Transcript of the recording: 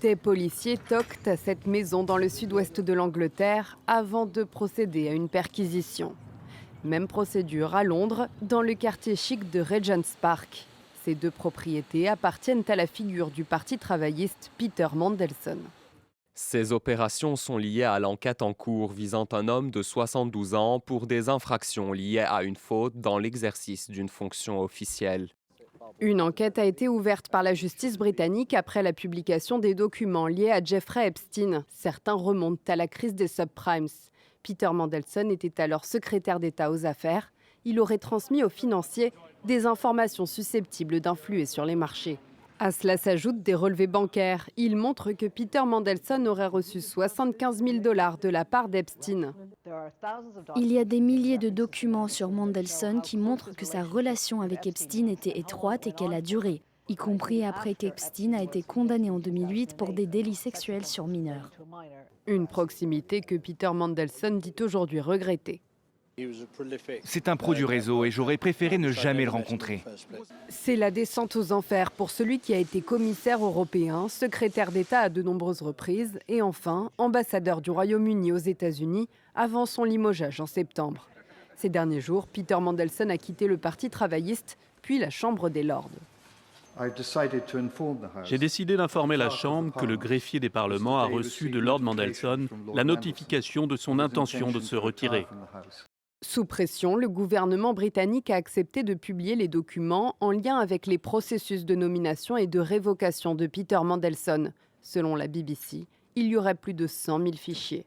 Des policiers toquent à cette maison dans le sud-ouest de l'Angleterre avant de procéder à une perquisition. Même procédure à Londres, dans le quartier chic de Regent's Park. Ces deux propriétés appartiennent à la figure du parti travailliste Peter Mandelson. Ces opérations sont liées à l'enquête en cours visant un homme de 72 ans pour des infractions liées à une faute dans l'exercice d'une fonction officielle. Une enquête a été ouverte par la justice britannique après la publication des documents liés à Jeffrey Epstein. Certains remontent à la crise des subprimes. Peter Mandelson était alors secrétaire d'État aux affaires. Il aurait transmis aux financiers des informations susceptibles d'influer sur les marchés. À cela s'ajoutent des relevés bancaires. Ils montrent que Peter Mandelson aurait reçu 75 000 $ de la part d'Epstein. Il y a des milliers de documents sur Mandelson qui montrent que sa relation avec Epstein était étroite et qu'elle a duré, y compris après qu'Epstein a été condamné en 2008 pour des délits sexuels sur mineurs. Une proximité que Peter Mandelson dit aujourd'hui regretter. C'est un pro du réseau et j'aurais préféré ne jamais le rencontrer. C'est la descente aux enfers pour celui qui a été commissaire européen, secrétaire d'État à de nombreuses reprises et enfin ambassadeur du Royaume-Uni aux États-Unis avant son limogeage en septembre. Ces derniers jours, Peter Mandelson a quitté le Parti travailliste, puis la Chambre des Lords. J'ai décidé d'informer la Chambre que le greffier des parlements a reçu de Lord Mandelson la notification de son intention de se retirer. Sous pression, le gouvernement britannique a accepté de publier les documents en lien avec les processus de nomination et de révocation de Peter Mandelson. Selon la BBC, il y aurait plus de 100 000 fichiers.